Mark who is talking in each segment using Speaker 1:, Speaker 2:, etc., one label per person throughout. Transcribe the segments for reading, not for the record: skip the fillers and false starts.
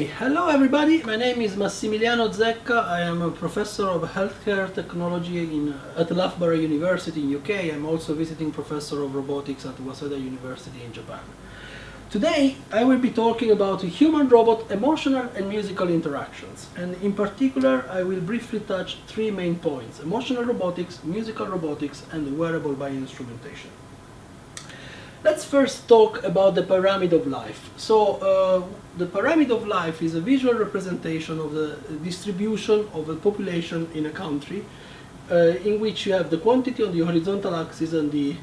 Speaker 1: Okay, hello everybody, my name is Massimiliano Zecca. I am a professor of healthcare technology at Loughborough University in UK. I'm also visiting professor of robotics at Waseda University in Japan. Today I will be talking about human-robot emotional and musical interactions, and in particular I will briefly touch three main points: emotional robotics, musical robotics, and wearable bioinstrumentation. Let's first talk about the pyramid of life. So the pyramid of life is a visual representation of the distribution of a population in a country in which you have the quantity on the horizontal axis and the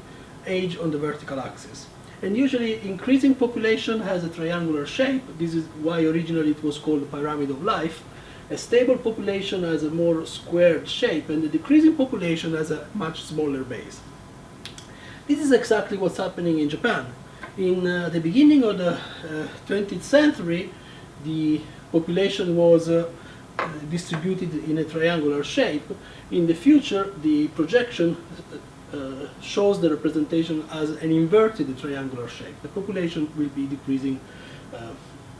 Speaker 1: age on the vertical axis. And usually increasing population has a triangular shape. This is why originally it was called the pyramid of life. A stable population has a more squared shape, and the decreasing population has a much smaller base. This is exactly what's happening in Japan. In the beginning of the 20th century, the population was distributed in a triangular shape. In the future, the projection shows the representation as an inverted triangular shape. The population will be decreasing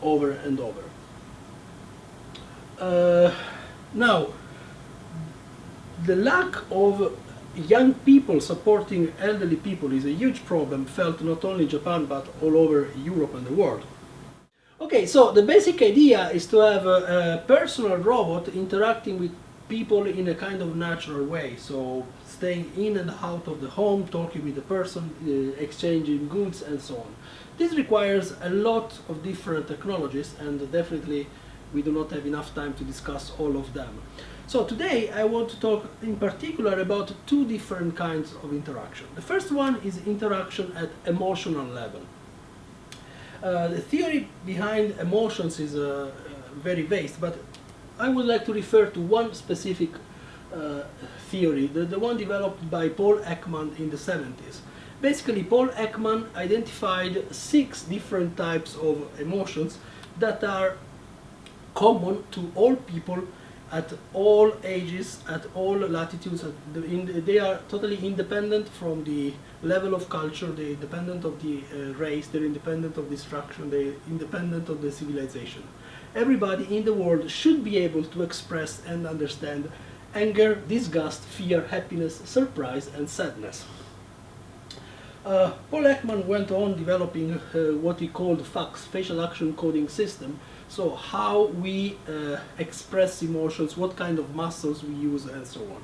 Speaker 1: over and over. Now, the lack of young people supporting elderly people is a huge problem felt not only in Japan but all over Europe and the world. Okay, so the basic idea is to have a personal robot interacting with people in a kind of natural way, so staying in and out of the home, talking with the person, exchanging goods and so on. This requires a lot of different technologies, and definitely we do not have enough time to discuss all of them. So today I want to talk in particular about two different kinds of interaction. The first one is interaction at emotional level. The theory behind emotions is very vast, but I would like to refer to one specific theory, the one developed by Paul Ekman in the 70s. Basically, Paul Ekman identified 6 different types of emotions that are common to all people at all ages, at all latitudes. They are totally independent from the level of culture, they're independent of the race, they're independent of the structure, they're independent of the civilization. Everybody in the world should be able to express and understand anger, disgust, fear, happiness, surprise, and sadness. Paul Ekman went on developing what he called FACS, facial action coding system. So how we express emotions, what kind of muscles we use, and so on.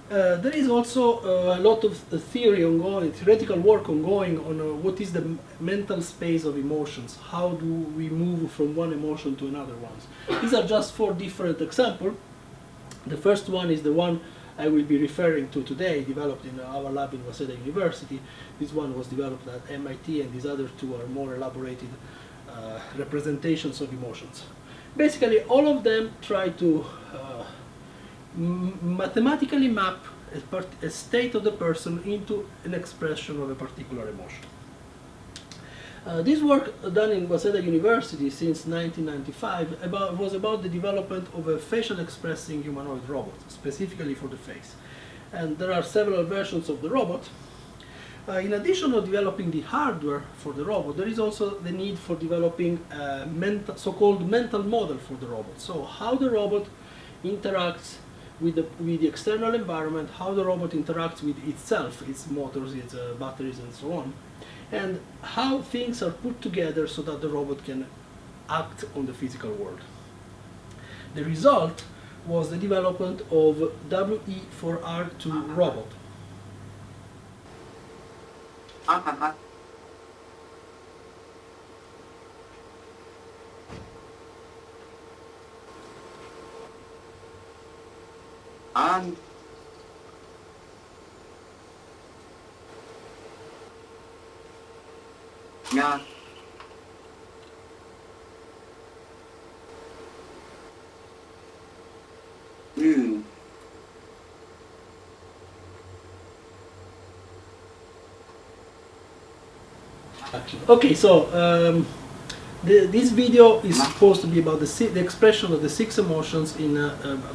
Speaker 1: There is also a lot of theory ongoing, theoretical work ongoing on what is the mental space of emotions. How do we move from one emotion to another one? These are just 4 different examples. The first one is the one I will be referring to today, developed in our lab in Waseda University. This one was developed at MIT, and these other 2 are more elaborated representations of emotions. Basically, all of them try to mathematically map a state of the person into an expression of a particular emotion. This work done in Waseda University since 1995 was about the development of a facial expressing humanoid robot, specifically for the face. And there are several versions of the robot. In addition to developing the hardware for the robot, there is also the need for developing a so-called mental model for the robot. So how the robot interacts with the external environment, how the robot interacts with itself, its motors, its batteries, and so on, and how things are put together so that the robot can act on the physical world. The result was the development of WE4R2 robot.
Speaker 2: Yeah.
Speaker 1: Okay, so this video is supposed to be about the expression of the 6 emotions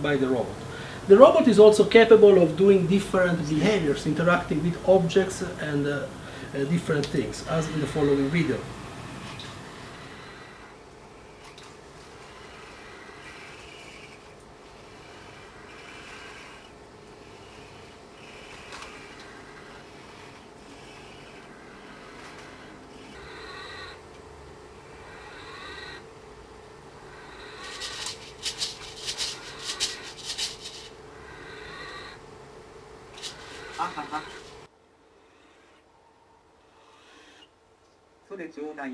Speaker 1: by the robot. The robot is also capable of doing different behaviors, interacting with objects and different things, as in the following video.
Speaker 2: あはは。それちょうだい。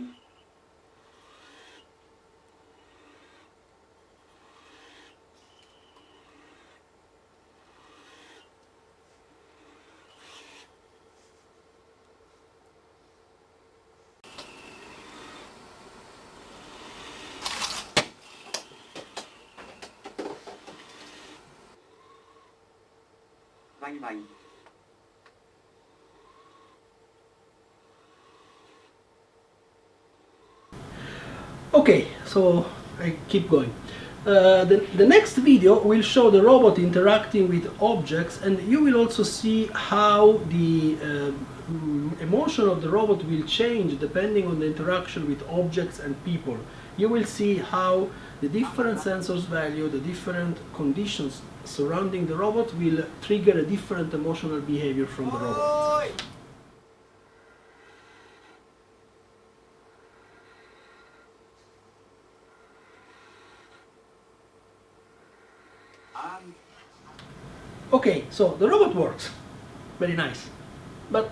Speaker 2: バイバイ。
Speaker 1: Okay, so I keep going. The next video will show the robot interacting with objects, and you will also see how the emotion of the robot will change depending on the interaction with objects and people. You will see how the different sensors value, the different conditions surrounding the robot will trigger a different emotional behavior from the robot. Okay, so the robot works. Very nice. But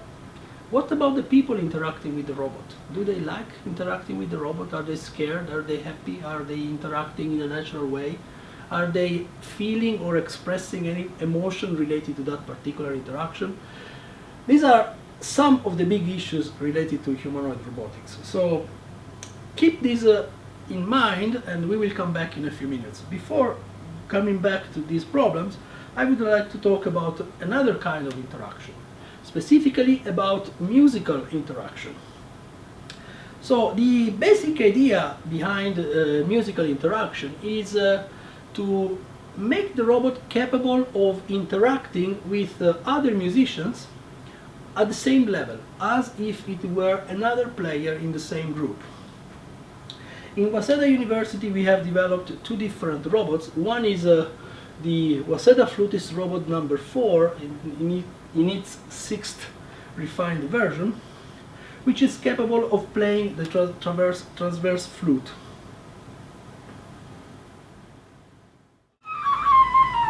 Speaker 1: what about the people interacting with the robot? Do they like interacting with the robot? Are they scared? Are they happy? Are they interacting in a natural way? Are they feeling or expressing any emotion related to that particular interaction? These are some of the big issues related to humanoid robotics. So keep these in mind, and we will come back in a few minutes. Before coming back to these problems, I would like to talk about another kind of interaction, specifically about musical interaction. So the basic idea behind musical interaction is to make the robot capable of interacting with other musicians at the same level, as if it were another player in the same group. In Waseda University we have developed two different robots. One is the Waseda Flutist robot number 4 in its 6th refined version, which is capable of playing the transverse flute.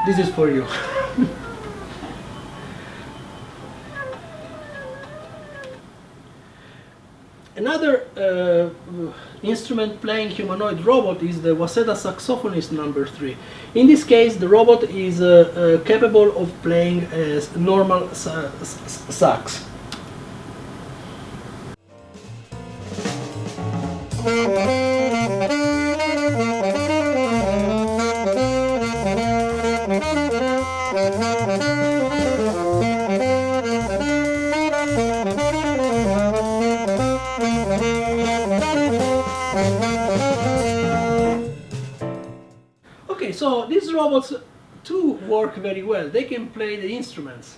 Speaker 1: This is for you. Another instrument-playing humanoid robot is the Waseda Saxophonist number 3. In this case, the robot is capable of playing a normal sax. Okay, so these robots too work very well. They can play the instruments.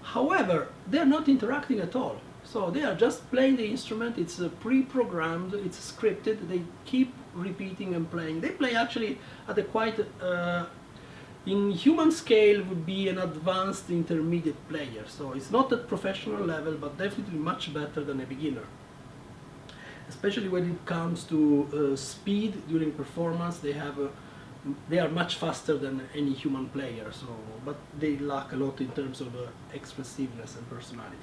Speaker 1: However, they're not interacting at all. So they are just playing the instrument. It's pre-programmed, it's scripted. They keep repeating and playing. They play actually at a quite, in human scale would be an advanced intermediate player. So it's not at professional level, but definitely much better than a beginner. Especially when it comes to speed during performance, they are much faster than any human player. So, but they lack a lot in terms of expressiveness and personality.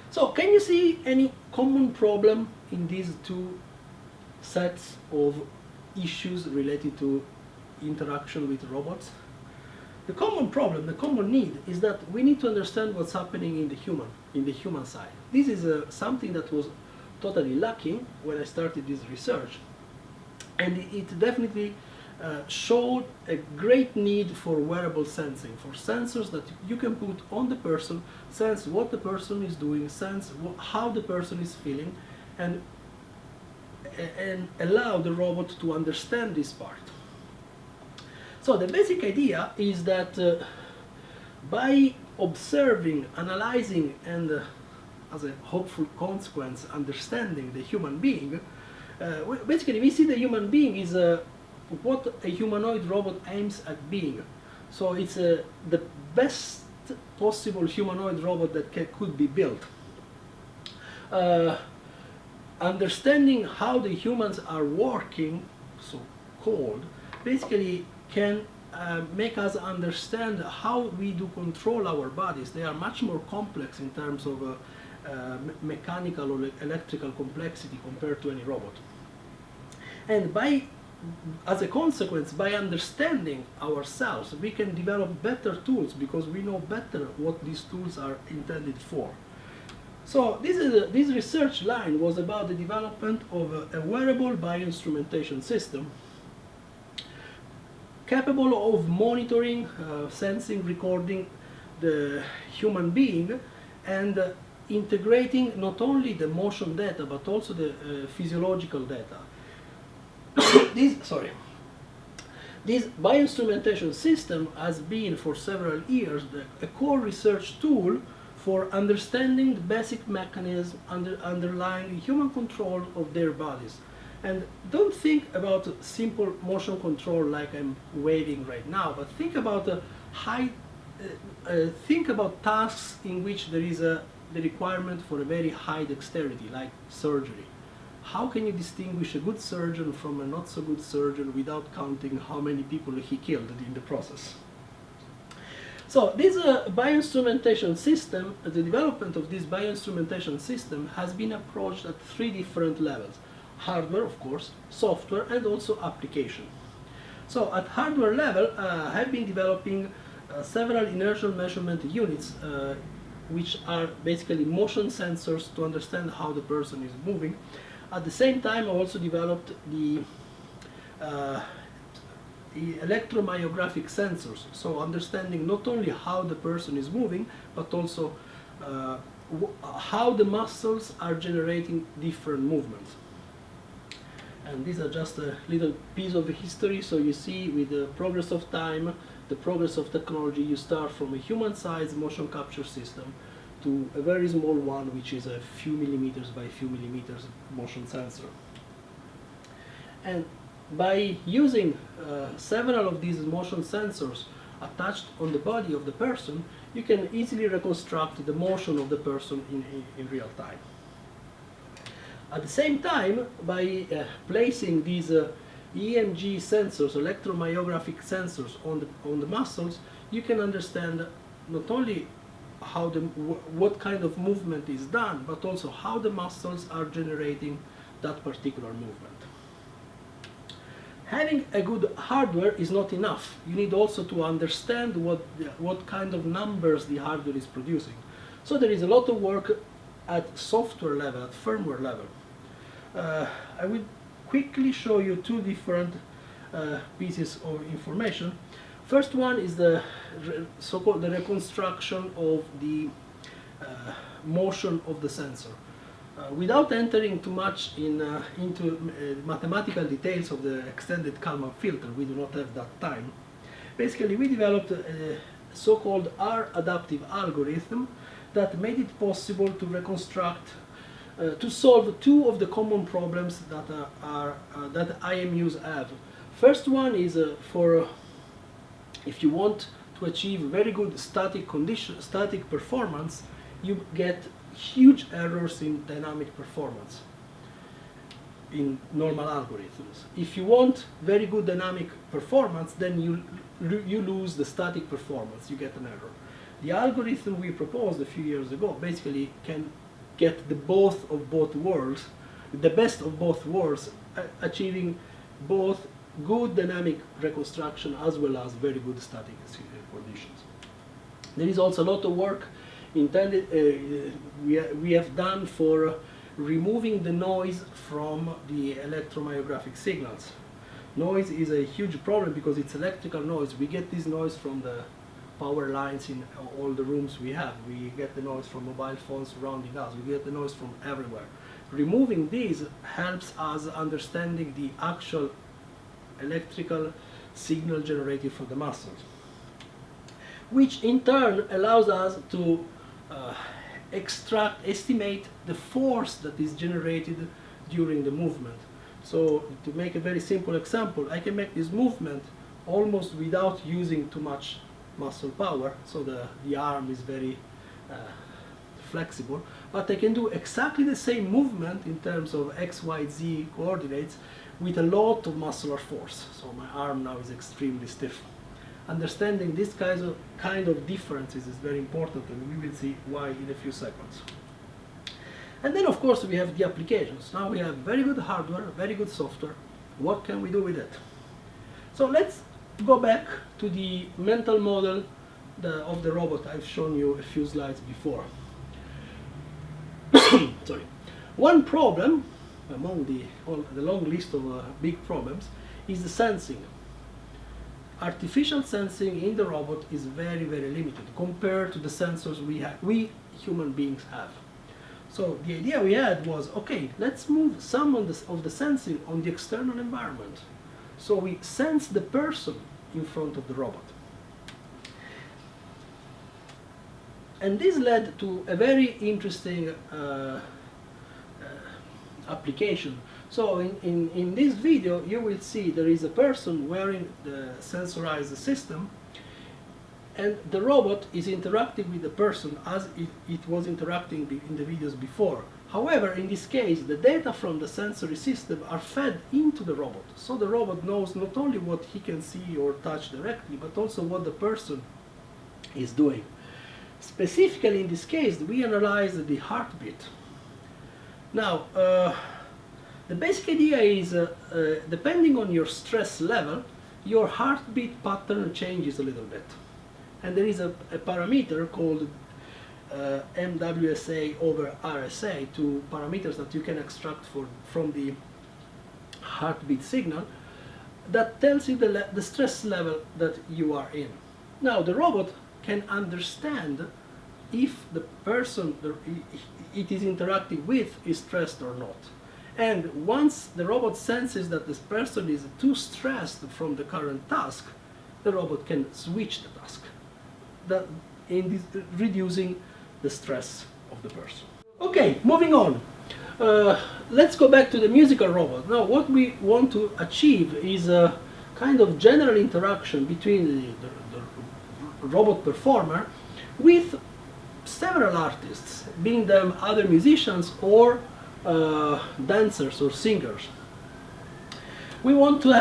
Speaker 1: So, can you see any common problem in these two sets of issues related to interaction with robots? The common problem, the common need, is that we need to understand what's happening in the human side. This is something that was totally lacking when I started this research, and it definitely showed a great need for wearable sensing, for sensors that you can put on the person, sense what the person is doing, sense how the person is feeling, and allow the robot to understand this part. So the basic idea is that by observing, analyzing, and as a hopeful consequence, understanding the human being, basically we see the human being is what a humanoid robot aims at being. So it's the best possible humanoid robot that could be built. Understanding how the humans are working, so called, basically can make us understand how we do control our bodies. They are much more complex in terms of mechanical or electrical complexity compared to any robot. And as a consequence, by understanding ourselves, we can develop better tools because we know better what these tools are intended for. So this research line was about the development of a wearable bioinstrumentation system capable of monitoring, sensing, recording the human being and integrating not only the motion data but also the physiological data. This bioinstrumentation system has been for several years a core research tool for understanding the basic mechanism underlying human control of their bodies. And don't think about simple motion control like I'm waving right now, but think about think about tasks in which there is the requirement for a very high dexterity, like surgery. How can you distinguish a good surgeon from a not so good surgeon without counting how many people he killed in the process? So this bioinstrumentation system, the development of this bioinstrumentation system has been approached at 3 different levels. Hardware, of course, software, and also application. So at hardware level, I've been developing several inertial measurement units, which are basically motion sensors to understand how the person is moving. At the same time, I also developed the electromyographic sensors, so understanding not only how the person is moving, but also how the muscles are generating different movements. And these are just a little piece of history, so you see with the progress of time, the progress of technology, you start from a human-sized motion capture system to a very small one, which is a few millimeters by few millimeters motion sensor. And by using several of these motion sensors attached on the body of the person, you can easily reconstruct the motion of the person in real time. At the same time, by placing these EMG sensors, electromyographic sensors on the muscles, you can understand not only how what kind of movement is done, but also how the muscles are generating that particular movement. Having a good hardware is not enough. You need also to understand what kind of numbers the hardware is producing. So there is a lot of work at software level, at firmware level. I will quickly show you 2 different pieces of information. First one is the so-called reconstruction of the motion of the sensor. Without entering too much into mathematical details of the extended Kalman filter, we do not have that time. Basically, we developed a so-called R-adaptive algorithm that made it possible to reconstruct, to solve 2 of the common problems that that IMUs have. First one is for if you want to achieve very good static performance, you get huge errors in dynamic performance in normal algorithms. If you want very good dynamic performance, then you lose the static performance, you get an error. The algorithm we proposed a few years ago basically can get the best of both worlds, achieving both good dynamic reconstruction as well as very good static conditions. There is also a lot of work intended we have done for removing the noise from the electromyographic signals. Noise is a huge problem because it's electrical noise. We get this noise from the power lines in all the rooms we have. We get the noise from mobile phones surrounding us. We get the noise from everywhere. Removing these helps us understanding the actual electrical signal generated from the muscles, which in turn allows us to estimate the force that is generated during the movement. So to make a very simple example, I can make this movement almost without using too much muscle power, so the arm is very flexible, but I can do exactly the same movement in terms of X, Y, Z coordinates with a lot of muscular force. So my arm now is extremely stiff. understanding this kind of differences is very important, and we will see why in a few seconds. And then of course we have the applications. Now we have very good hardware, very good software. What can we do with it? So let's go back to the mental model of the robot I've shown you a few slides before. Sorry. One problem among the long list of big problems is the sensing. Artificial sensing in the robot is very, very limited compared to the sensors we human beings have. So the idea we had was, okay, let's move some of the sensing on the external environment. So we sense the person in front of the robot. And this led to a very interesting application. So in this video you will see there is a person wearing the sensorized system, and the robot is interacting with the person as it was interacting in the videos before. However, in this case, the data from the sensory system are fed into the robot. So the robot knows not only what he can see or touch directly, but also what the person is doing. Specifically in this case, we analyzed the heartbeat. Now, the basic idea is, depending on your stress level, your heartbeat pattern changes a little bit. And there is a parameter called MWSA over RSA, two parameters that you can extract from the heartbeat signal, that tells you the stress level that you are in. Now, the robot can understand if the person it is interacting with is stressed or not. And once the robot senses that this person is too stressed from the current task, the robot can switch the task, reducing the stress of the person. Okay, moving on. Let's go back to the musical robot. Now, what we want to achieve is a kind of general interaction between the robot performer with several artists, being them other musicians or dancers or singers. We want to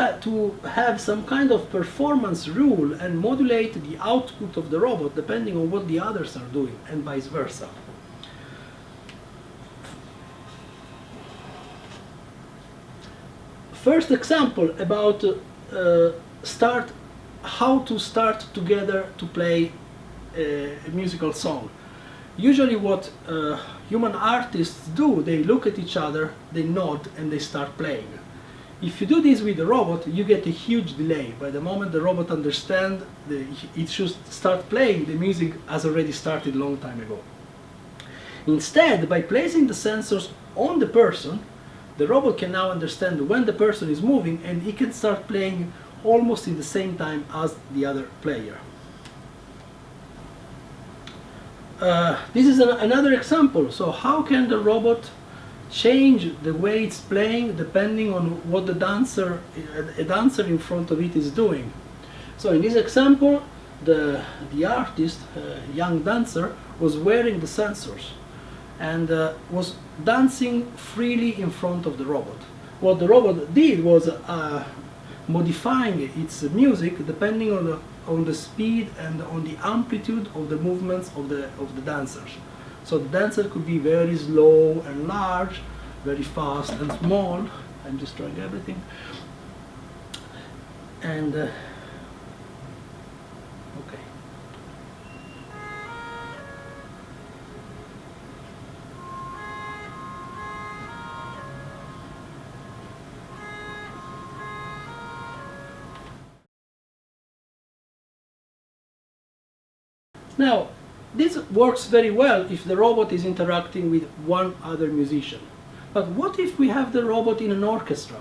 Speaker 1: have some kind of performance rule and modulate the output of the robot depending on what the others are doing, and vice versa. First example about how to start together to play a musical song. Usually what human artists do, they look at each other, they nod, and they start playing. If you do this with the robot, you get a huge delay. By the moment the robot understands it should start playing, the music has already started a long time ago. Instead, by placing the sensors on the person, the robot can now understand when the person is moving, and it can start playing almost in the same time as the other player. This is another example. So how can the robot change the way it's playing depending on what a dancer in front of it is doing? So in this example, the artist, young dancer, was wearing the sensors and was dancing freely in front of the robot. What the robot did was modifying its music depending on the speed and on the amplitude of the movements of the dancers. So the dancer could be very slow and large, very fast and small. I'm just trying everything. And okay. Now, this works very well if the robot is interacting with one other musician. But what if we have the robot in an orchestra?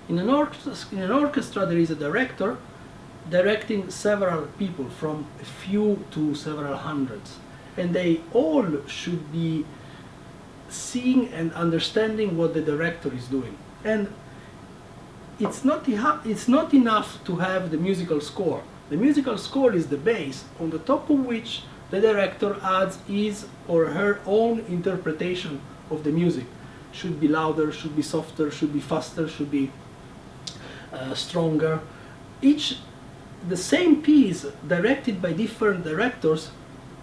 Speaker 1: In an orchestra there is a director directing several people, from a few to several hundreds. And they all should be seeing and understanding what the director is doing. And it's not enough to have the musical score. The musical score is the base on the top of which the director adds his or her own interpretation of the music. Should be louder, should be softer, should be faster, should be stronger. Each the same piece directed by different directors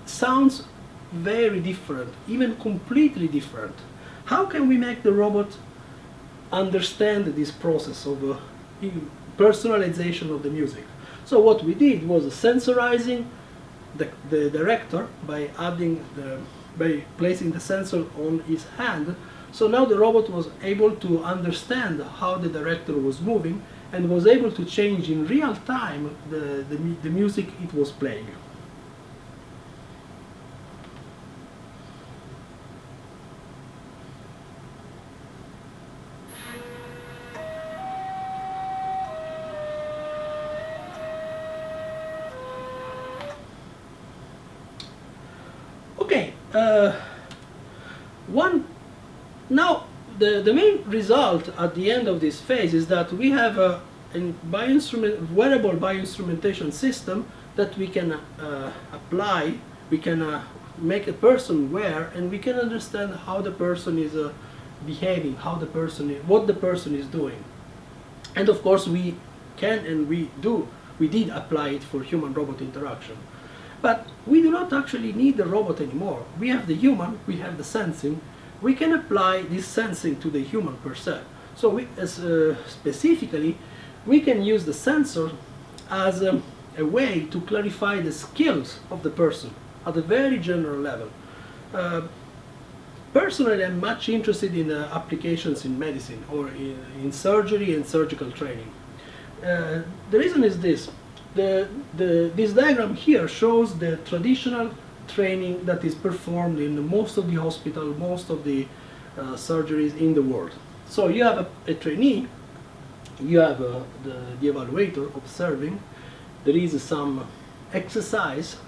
Speaker 1: sounds very different, even completely different. How can we make the robot understand this process of personalization of the music? So what we did was sensorizing the director by placing the sensor on his hand. So now the robot was able to understand how the director was moving and was able to change in real time the music it was playing. Okay, now the main result at the end of this phase is that we have a wearable bioinstrumentation system that we can apply, we can make a person wear, and we can understand how the person is behaving, what the person is doing. And of course we can and we did apply it for human-robot interaction. But we do not actually need the robot anymore. We have the human, we have the sensing. We can apply this sensing to the human per se. So specifically, we can use the sensor as a way to clarify the skills of the person at a very general level. Personally, I'm much interested in applications in medicine or in surgery and surgical training. The reason is this. This diagram here shows the traditional training that is performed in most of the hospitals, most of the surgeries in the world. So you have a trainee, you have the evaluator observing, there is some exercise,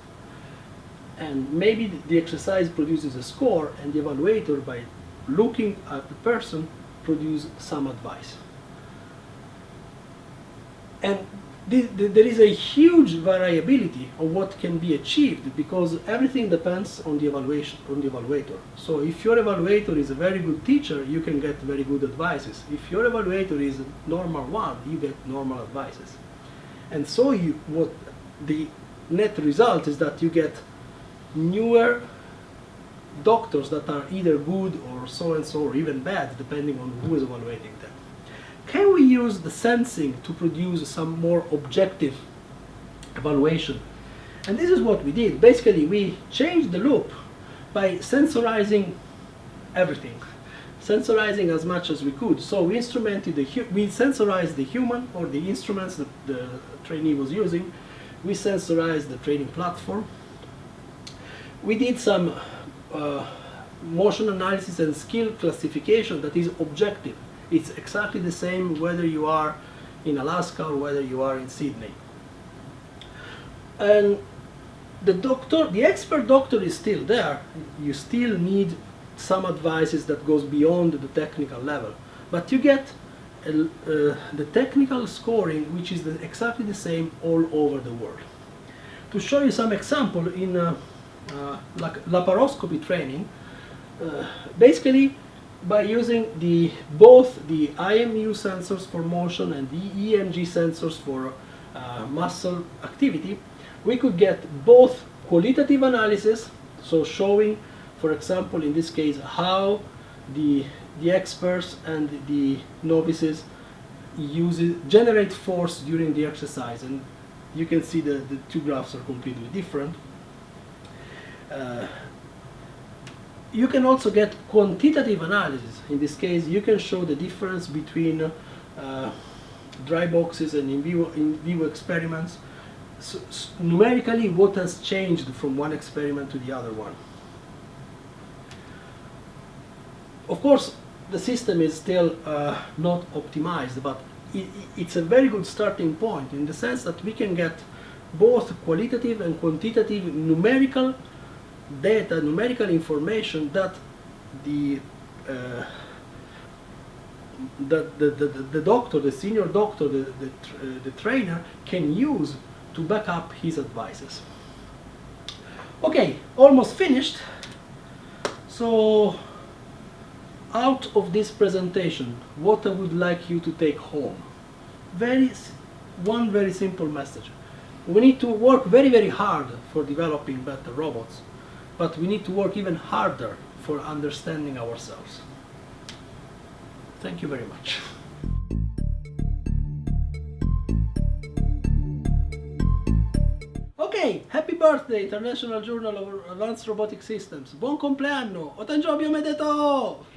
Speaker 1: and maybe the exercise produces a score, and the evaluator, by looking at the person, produces some advice. And there is a huge variability of what can be achieved because everything depends on the evaluator. So if your evaluator is a very good teacher, you can get very good advices. If your evaluator is a normal one, you get normal advices. And so what the net result is that you get newer doctors that are either good or so-and-so or even bad, depending on who is evaluating them. Can we use the sensing to produce some more objective evaluation? And this is what we did. Basically, we changed the loop by sensorizing everything, sensorizing as much as we could. So we sensorized the human or the instruments that the trainee was using. We sensorized the training platform. We did some motion analysis and skill classification that is objective. It's exactly the same whether you are in Alaska or whether you are in Sydney. And the expert doctor is still there. You still need some advices that goes beyond the technical level. But you get the technical scoring, which is exactly the same all over the world. To show you some example, in laparoscopy training, basically by using both the IMU sensors for motion and the EMG sensors for muscle activity, we could get both qualitative analysis, so showing, for example, in this case, how the experts and the novices generate force during the exercise. And you can see the two graphs are completely different. You can also get quantitative analysis. In this case, you can show the difference between dry boxes and in vivo experiments. So, numerically, what has changed from one experiment to the other one. Of course, the system is still not optimized, but it's a very good starting point in the sense that we can get both qualitative and quantitative numerical data, numerical information that the doctor, the senior doctor, the trainer can use to back up his advices. Okay, almost finished. So out of this presentation, what I would like you to take home. One very simple message. We need to work very, very hard for developing better robots, but we need to work even harder for understanding ourselves. Thank you very much. Ok, happy birthday International Journal of Advanced Robotic Systems. Buon compleanno! Otanjobio Medeto!